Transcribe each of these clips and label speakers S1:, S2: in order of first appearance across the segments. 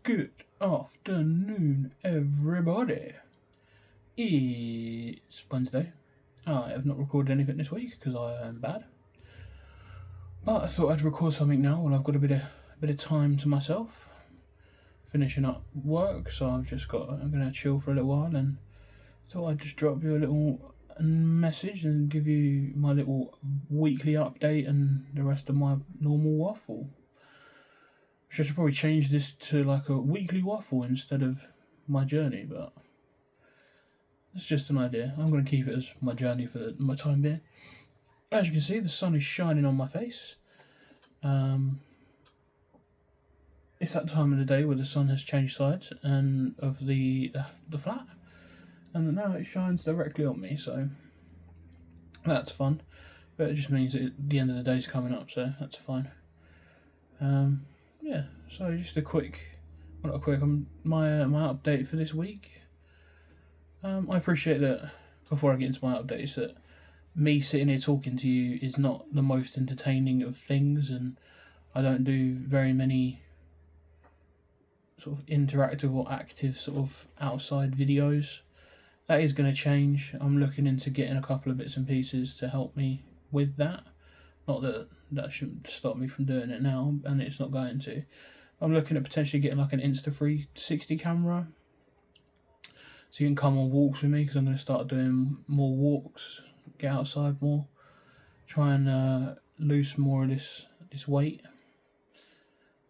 S1: Good afternoon, everybody. It's Wednesday. I have not recorded anything this week because I am bad. But I thought I'd record something now when I've got a bit of time to myself. Finishing up work, so I'm gonna chill for a little while, and thought I'd just drop you a little message and give you my little weekly update and the rest of my normal waffle. I should probably change this to like a weekly waffle instead of my journey, but it's just an idea. I'm going to keep it as my journey for my time being. As you can see, the sun is shining on my face. It's that time of the day where the sun has changed sides and of the flat, and now it shines directly on me, so that's fun. But it just means that the end of the day is coming up, so that's fine. Yeah, so just my update for this week. I appreciate that. Before I get into my updates, that me sitting here talking to you is not the most entertaining of things, and I don't do very many sort of interactive or active sort of outside videos. That is going to change. I'm looking into getting a couple of bits and pieces to help me with that. Not that shouldn't stop me from doing it now, and it's not going to. I'm looking at potentially getting like an Insta360 camera, so you can come on walks with me, because I'm going to start doing more walks, get outside more, try and lose more of this weight,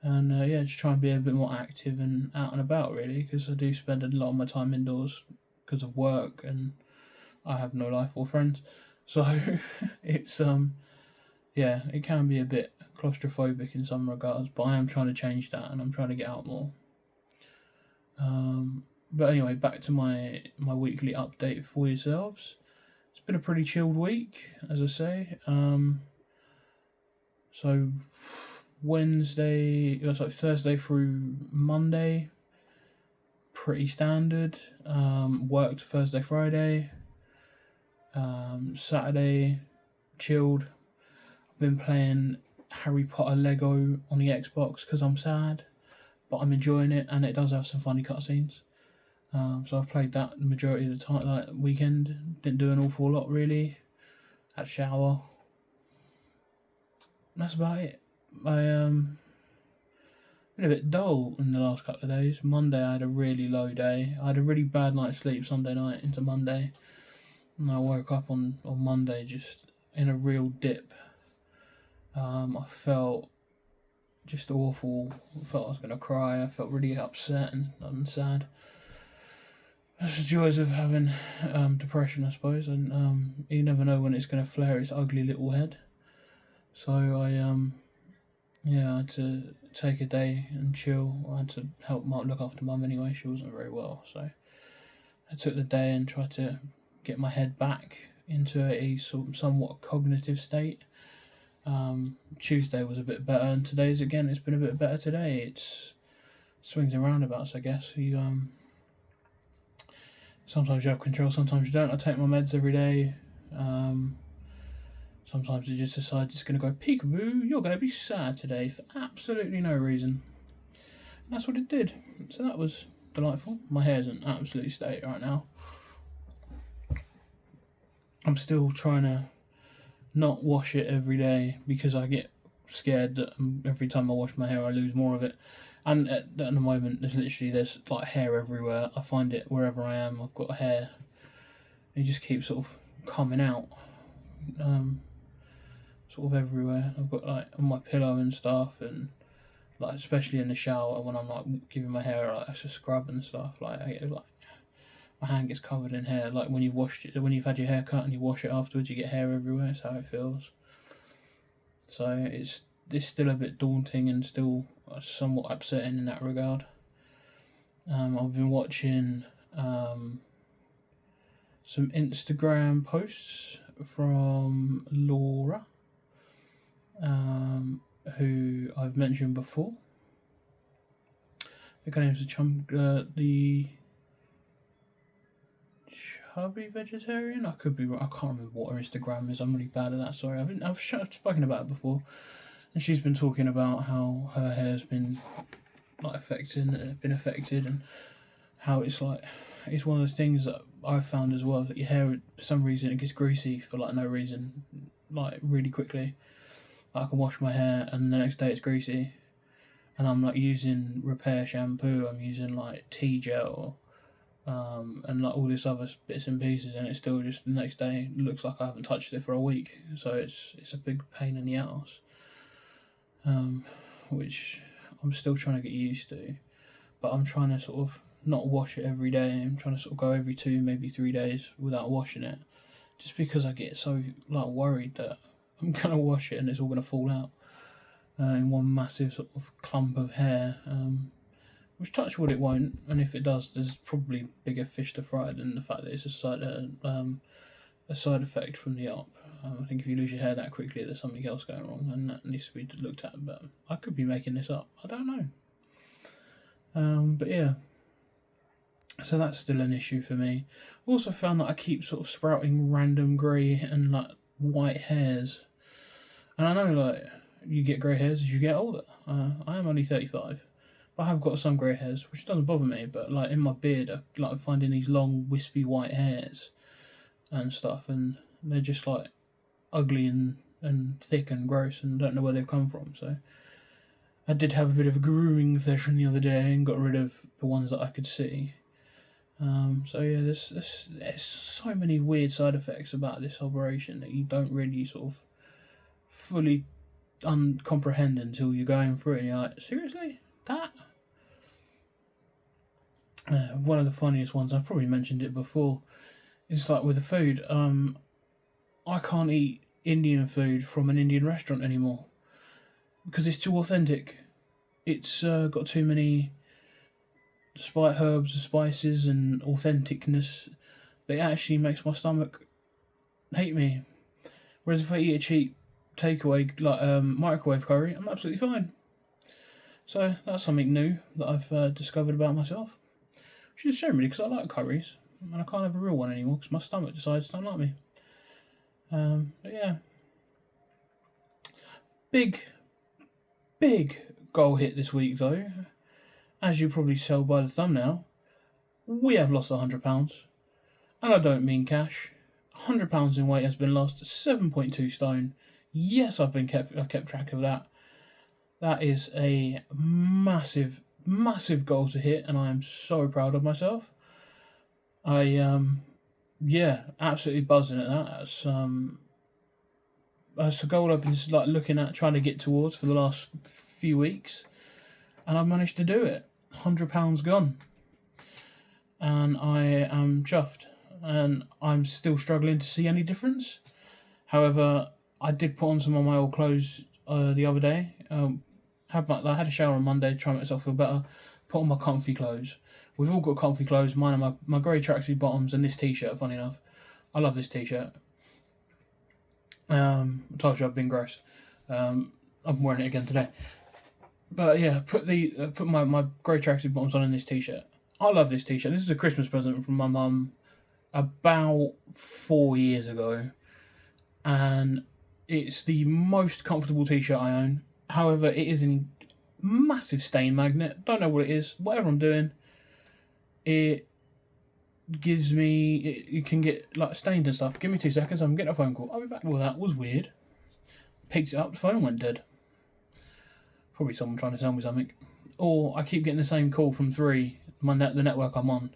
S1: and just try and be a bit more active and out and about, really, because I do spend a lot of my time indoors because of work, and I have no life or friends, so it's it can be a bit claustrophobic in some regards, but I am trying to change that, and I'm trying to get out more. But anyway, back to my weekly update for yourselves. It's been a pretty chilled week, as I say. So Thursday through Monday, pretty standard. Worked Thursday, Friday. Saturday, chilled. Been playing Harry Potter Lego on the Xbox because I'm sad, but I'm enjoying it, and it does have some funny cutscenes. So I've played that the majority of the time, like weekend. Didn't do an awful lot really. Had a shower. That's about it. I been a bit dull in the last couple of days. Monday I had a really low day. I had a really bad night's sleep Sunday night into Monday, and I woke up on Monday just in a real dip. I felt just awful. I felt I was going to cry. I felt really upset and sad. That's the joys of having depression, I suppose, and you never know when it's going to flare its ugly little head. So I had to take a day and chill. I had to help look after Mum anyway. She wasn't very well, so I took the day and tried to get my head back into a somewhat cognitive state. Tuesday was a bit better, and today's again. It's been a bit better today. It's swings and roundabouts, I guess. Sometimes you have control, sometimes you don't. I take my meds every day. Sometimes it just decides it's going to go peekaboo. You're going to be sad today for absolutely no reason. And that's what it did. So that was delightful. My hair's in an absolute state right now. I'm still trying to not wash it every day because I get scared that every time I wash my hair I lose more of it, and at the moment there's like hair everywhere. I find it wherever I am. I've got hair, it just keeps sort of coming out sort of everywhere. I've got like on my pillow and stuff, and like especially in the shower when I'm like giving my hair like a scrub and stuff, like I get like my hand gets covered in hair. Like when you've had your hair cut and you wash it afterwards, you get hair everywhere. That's how it feels. So it's still a bit daunting and still somewhat upsetting in that regard. I've been watching some Instagram posts from Laura, who I've mentioned before. I think her name's the Chubby Vegetarian. I could be wrong. I can't remember what her Instagram is. I'm really bad at that. Sorry. I've spoken about it before, and she's been talking about how her hair's been been affected, and how it's like it's one of those things that I've found as well, that your hair for some reason it gets greasy for like no reason, like really quickly. I can wash my hair and the next day it's greasy, and I'm like using repair shampoo, I'm using like tea gel, and like all this other bits and pieces, and it's still just the next day looks like I haven't touched it for a week. So it's a big pain in the ass, which I'm still trying to get used to. But I'm trying to sort of not wash it every day. I'm trying to sort of go every 2, maybe 3 days without washing it, just because I get so like worried that I'm gonna wash it and it's all gonna fall out in one massive sort of clump of hair. Which touch wood it won't, and if it does, there's probably bigger fish to fry than the fact that it's a side effect from the op. I think if you lose your hair that quickly, there's something else going wrong, and that needs to be looked at. But I could be making this up. I don't know. But yeah, so that's still an issue for me. I also found that I keep sort of sprouting random grey and like white hairs, and I know like you get grey hairs as you get older. I am only 35. I have got some grey hairs, which doesn't bother me, but like in my beard, I like finding these long, wispy white hairs and stuff, and they're just like ugly and thick and gross, and don't know where they've come from. So I did have a bit of a grooming session the other day and got rid of the ones that I could see. So yeah, there's so many weird side effects about this operation that you don't really sort of fully comprehend until you're going through it, and you're like, seriously? That? One of the funniest ones, I've probably mentioned it before, is like with the food. I can't eat Indian food from an Indian restaurant anymore because it's too authentic. It's got too many herbs and spices and authenticness that actually makes my stomach hate me. Whereas if I eat a cheap takeaway like microwave curry, I'm absolutely fine. So that's something new that I've discovered about myself. Which is a shame really, because I like curries, and I can't have a real one anymore because my stomach decides to don't like me. But yeah. Big goal hit this week though. As you probably tell by the thumbnail, we have lost £100. And I don't mean cash. £100 in weight has been lost, 7.2 stone. Yes, I've kept track of that. That is a massive goal to hit, and I am so proud of myself. Absolutely buzzing at that. That's a goal I've been like looking at, trying to get towards for the last few weeks, and I've managed to do it. £100 gone, and I am chuffed. And I'm still struggling to see any difference. However, I did put on some of my old clothes the other day. I had a shower on Monday to try and make myself feel better. Put on my comfy clothes. We've all got comfy clothes. Mine are my grey tracksuit bottoms and this t-shirt, funny enough. I love this t-shirt. I told you I've been gross. I'm wearing it again today. But yeah, put my grey tracksuit bottoms on in this t-shirt. I love this t-shirt. This is a Christmas present from my mum about 4 years ago. And it's the most comfortable t-shirt I own. However, it is a massive stain magnet. Don't know what it is. Whatever I'm doing, it gives me... It can get like stained and stuff. Give me 2 seconds. I'm getting a phone call. I'll be back. Well, that was weird. Picked it up. The phone went dead. Probably someone trying to sell me something. Or I keep getting the same call from 3, the network I'm on,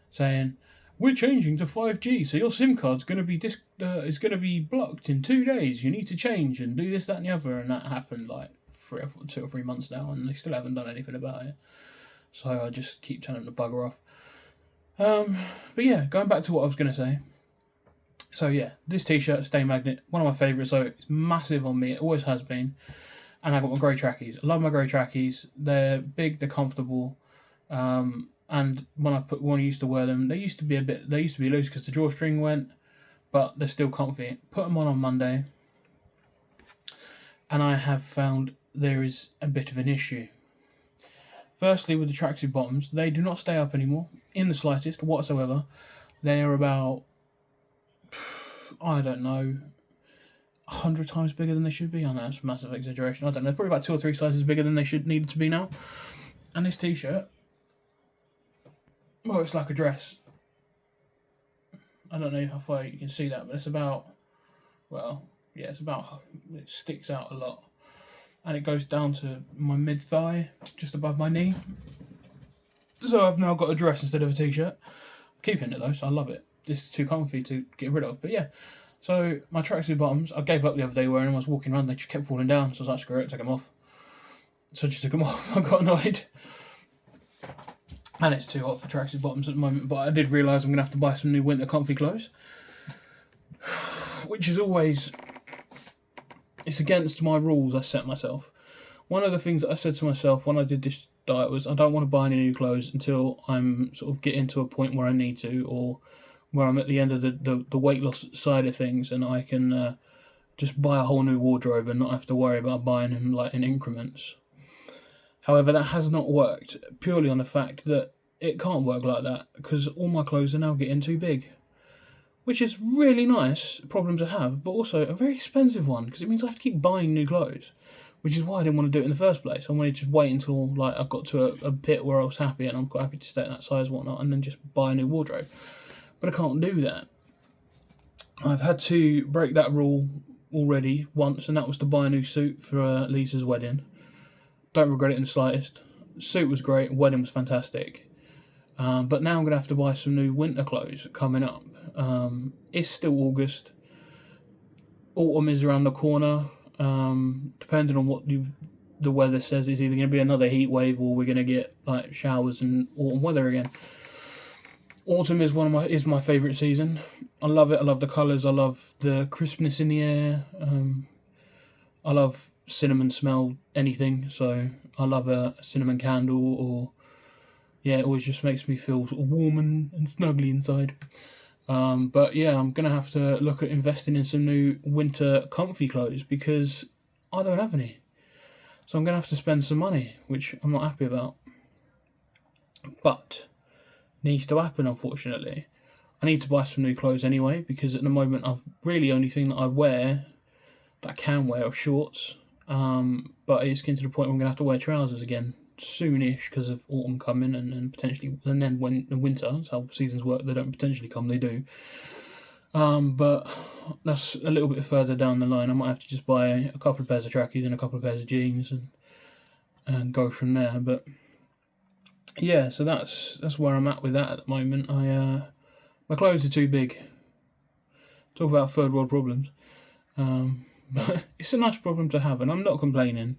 S1: saying, we're changing to 5G, so your SIM card's going to be is going to be blocked in 2 days. You need to change and do this, that, and the other. And that happened like 2 or 3 months now, and they still haven't done anything about it. So I just keep telling them to bugger off. But yeah, going back to what I was going to say. So yeah, this t-shirt, Stay Magnet, one of my favourites. So it's massive on me. It always has been. And I got my grey trackies. I love my grey trackies. They're big. They're comfortable. And when I used to wear them, they used to be loose because the drawstring went, but they're still comfy. Put them on Monday, and I have found there is a bit of an issue. Firstly, with the tracksuit bottoms, they do not stay up anymore in the slightest whatsoever. They are about, I don't know, 100 times bigger than they should be. I know that's a massive exaggeration. I don't know, probably about 2 or 3 sizes bigger than they needed to be now. And this t-shirt, well, it's like a dress. I don't know how far you can see that, but it's about, well, yeah, it sticks out a lot. And it goes down to my mid-thigh, just above my knee. So I've now got a dress instead of a t-shirt. I'm keeping it though, so I love it. This is too comfy to get rid of, but yeah. So my tracksuit bottoms, I gave up the other day wearing them. I was walking around, they just kept falling down, so I was like, screw it, take them off. So I just took them off. I got annoyed. And it's too hot for tracksuit bottoms at the moment, but I did realise I'm going to have to buy some new winter comfy clothes. Which is always, it's against my rules I set myself. One of the things that I said to myself when I did this diet was I don't want to buy any new clothes until I'm sort of getting to a point where I need to, or where I'm at the end of the weight loss side of things, and I can just buy a whole new wardrobe and not have to worry about buying them like in increments. However, that has not worked, purely on the fact that it can't work like that, because all my clothes are now getting too big. Which is really nice, problem to have, but also a very expensive one, because it means I have to keep buying new clothes. Which is why I didn't want to do it in the first place. I wanted to just wait until like I got to a bit where I was happy, and I'm quite happy to stay at that size and whatnot, and then just buy a new wardrobe. But I can't do that. I've had to break that rule already once, and that was to buy a new suit for Lisa's wedding. Don't regret it in the slightest. Suit was great, wedding was fantastic. But now I'm going to have to buy some new winter clothes coming up. It's still August. Autumn is around the corner. Depending on what the weather says, it's either going to be another heat wave or we're going to get like showers and autumn weather again. Autumn is my favourite season. I love it. I love the colours. I love the crispness in the air. I love cinnamon smell anything. So I love a cinnamon candle, or yeah, it always just makes me feel sort of warm and snuggly inside. But yeah, I'm going to have to look at investing in some new winter comfy clothes because I don't have any. So I'm going to have to spend some money, which I'm not happy about. But needs to happen, unfortunately. I need to buy some new clothes anyway, because at the moment I've really only thing that I wear, that I can wear, are shorts. But it's getting to the point where I'm going to have to wear trousers again soonish because of autumn coming, and potentially, and then when the winter, that's how seasons work, they don't potentially come, they do. But that's a little bit further down the line. I might have to just buy a couple of pairs of trackies and a couple of pairs of jeans and go from there. But yeah, so that's where I'm at with that at the moment. My clothes are too big. Talk about third world problems. But it's a nice problem to have, and I'm not complaining.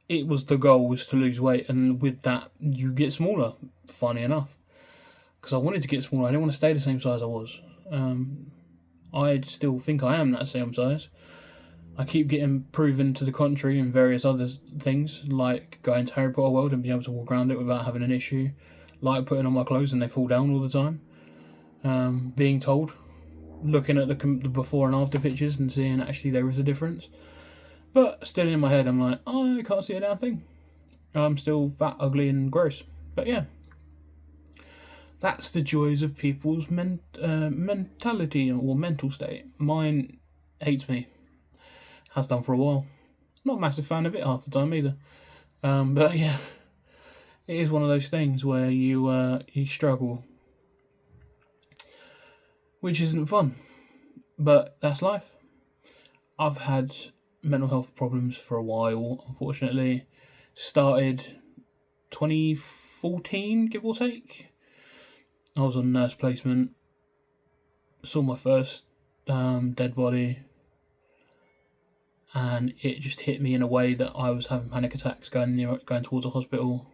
S1: It was the goal was to lose weight, and with that you get smaller, funny enough, because I wanted to get smaller. I didn't want to stay the same size I was. I still think I am that same size. I keep getting proven to the contrary in various other things, like going to Harry Potter World and being able to walk around it without having an issue, like putting on my clothes and they fall down all the time, being told, looking at the before and after pictures and seeing actually there is a difference. But still in my head I'm like, oh, I can't see a damn thing. I'm still fat, ugly and gross. But yeah, that's the joys of people's mentality or mental state. Mine hates me. Has done for a while. Not a massive fan of it half the time either. But yeah, it is one of those things where you struggle, which isn't fun. But that's life. I've had mental health problems for a while, unfortunately. Started 2014, give or take. I was on nurse placement. Saw my first dead body. And it just hit me in a way that I was having panic attacks going towards a hospital.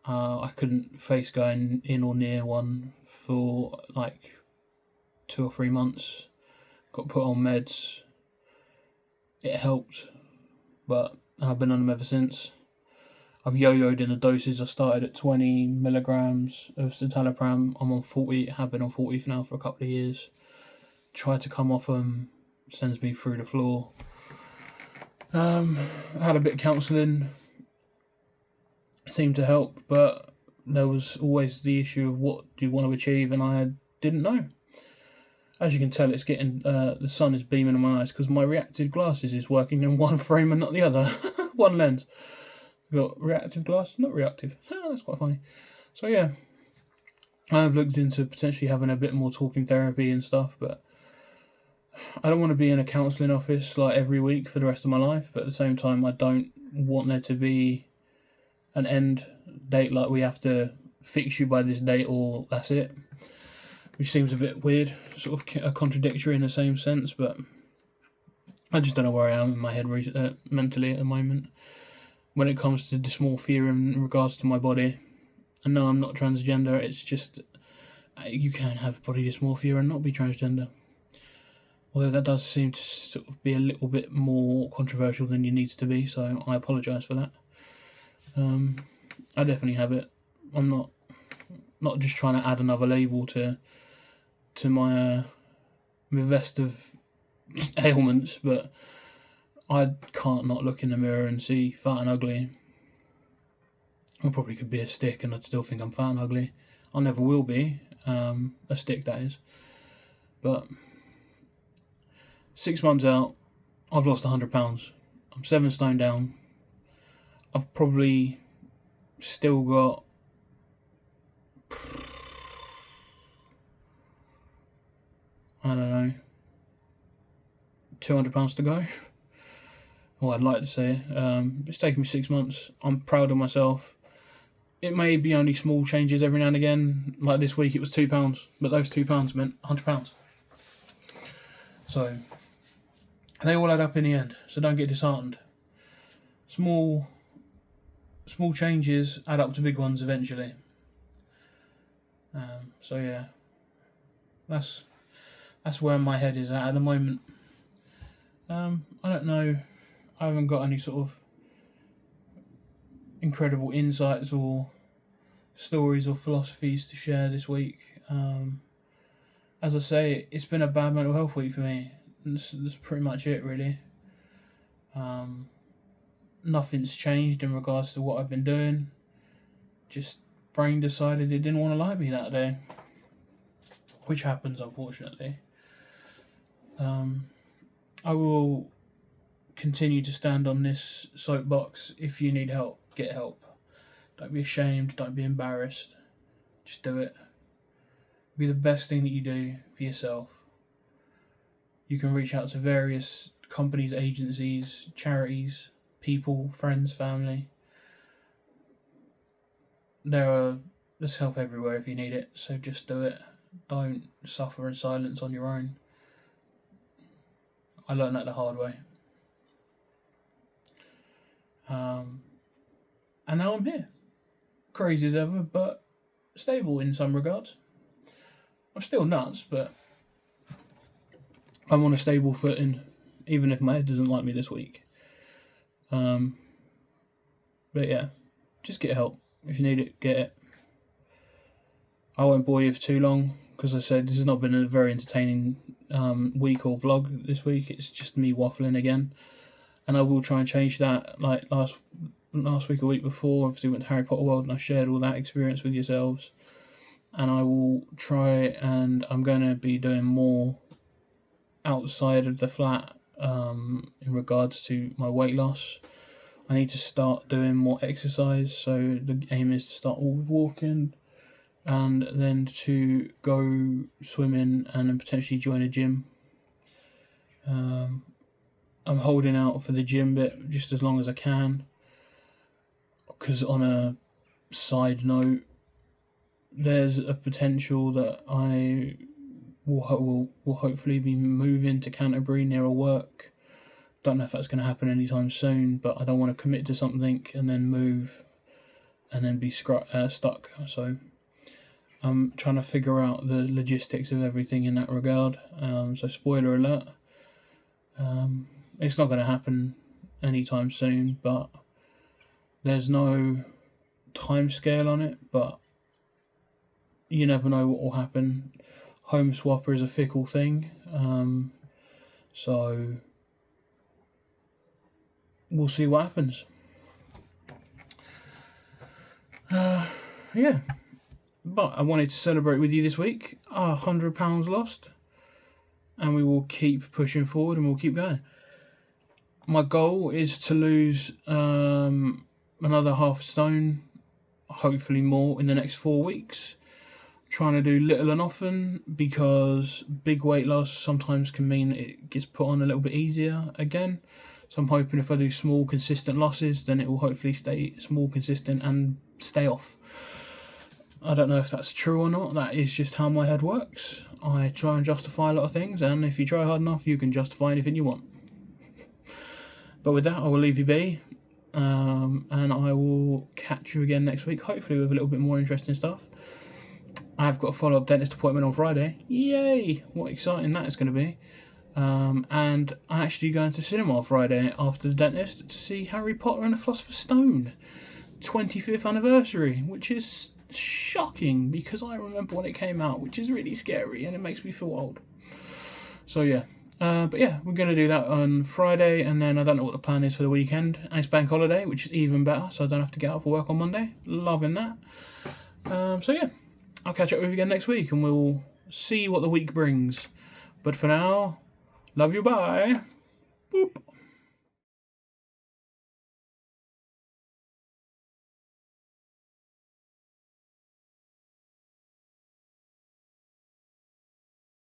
S1: I couldn't face going in or near one for like 2 or 3 months. Got put on meds. It helped, but I've been on them ever since. I've yo-yoed in the doses. I started at 20 milligrams of citalopram. I'm on 40. Have been on 40 now for a couple of years. Tried to come off them. Sends me through the floor. I had a bit of counselling. Seemed to help, but there was always the issue of what do you want to achieve, and I didn't know. As you can tell, it's getting the sun is beaming in my eyes because my reactive glasses is working in one frame and not the other, one lens. We've got reactive glass, not reactive. That's quite funny. So yeah, I've looked into potentially having a bit more talking therapy and stuff, but I don't want to be in a counselling office like every week for the rest of my life. But at the same time, I don't want there to be an end date, like we have to fix you by this date or that's it, which seems a bit weird, sort of a contradictory in the same sense. But I just don't know where I am in my head mentally at the moment when it comes to dysmorphia in regards to my body. And no, I'm not transgender. It's just you can have body dysmorphia and not be transgender. Although that does seem to sort of be a little bit more controversial than it needs to be, so I apologise for that. I definitely have it. I'm not just trying to add another label to my vest of ailments, but I can't not look in the mirror and see fat and ugly. I probably could be a stick and I'd still think I'm fat and ugly. I never will be, a stick that is. But 6 months out, I've lost 100 pounds. I'm 7 stone down. I've probably still got I don't know, 200 pounds to go. Well, I'd like to say. It's taken me 6 months. I'm proud of myself. It may be only small changes every now and again. Like this week, it was £2, but those £2 meant £100. So they all add up in the end. So don't get disheartened. Small changes add up to big ones eventually. So yeah, that's where my head is at the moment. I don't know. I haven't got any sort of incredible insights or stories or philosophies to share this week. As I say, it's been a bad mental health week for me. That's pretty much it, really. Nothing's changed in regards to what I've been doing. Just brain decided it didn't want to like me that day, which happens, unfortunately. I will continue to stand on this soapbox. If you need help, get help. Don't be ashamed, don't be embarrassed. Just do it. Be the best thing that you do for yourself. You can reach out to various companies, agencies, charities, people, friends, family. There's help everywhere if you need it, so just do it. Don't suffer in silence on your own. I learned that the hard way. And now I'm here. Crazy as ever, but stable in some regards. I'm still nuts, but I'm on a stable footing, even if my head doesn't like me this week. But yeah, just get help. If you need it, get it. I won't bore you for too long, because I said this has not been a very entertaining week or vlog this week. It's just me waffling again. And I will try and change that, like last week or week before. Obviously went to Harry Potter World and I shared all that experience with yourselves. And I will try, and I'm going to be doing more outside of the flat in regards to my weight loss. I need to start doing more exercise, so the aim is to start with walking and then to go swimming and then potentially join a gym. I'm holding out for the gym bit just as long as I can, because on a side note, there's a potential that I will hopefully be moving to Canterbury near a work. Don't know if that's going to happen anytime soon, but I don't want to commit to something and then move and then be stuck. So I'm trying to figure out the logistics of everything in that regard. So spoiler alert, it's not going to happen anytime soon, but there's no time scale on it, but you never know what will happen. Home swapper is a fickle thing, so we'll see what happens. Yeah, but I wanted to celebrate with you this week our £100 lost, and we will keep pushing forward and we'll keep going. My goal is to lose another half a stone, hopefully more in the next 4 weeks. Trying to do little and often, because big weight loss sometimes can mean it gets put on a little bit easier again. So I'm hoping if I do small consistent losses, then it will hopefully stay small, consistent, and stay off. I don't know if that's true or not. That is just how my head works. I try and justify a lot of things, and if you try hard enough, you can justify anything you want. But with that, I will leave you be, and I will catch you again next week, hopefully with a little bit more interesting stuff. I've got a follow-up dentist appointment on Friday. Yay! What exciting that is going to be. And I'm actually going to cinema Friday after the dentist to see Harry Potter and the Philosopher's Stone 25th anniversary, which is shocking because I remember when it came out, which is really scary and it makes me feel old. So yeah. But yeah, we're going to do that on Friday, and then I don't know what the plan is for the weekend. And it's bank holiday, which is even better, so I don't have to get up for work on Monday. Loving that. So yeah. I'll catch up with you again next week and we'll see what the week brings. But for now, love you, bye.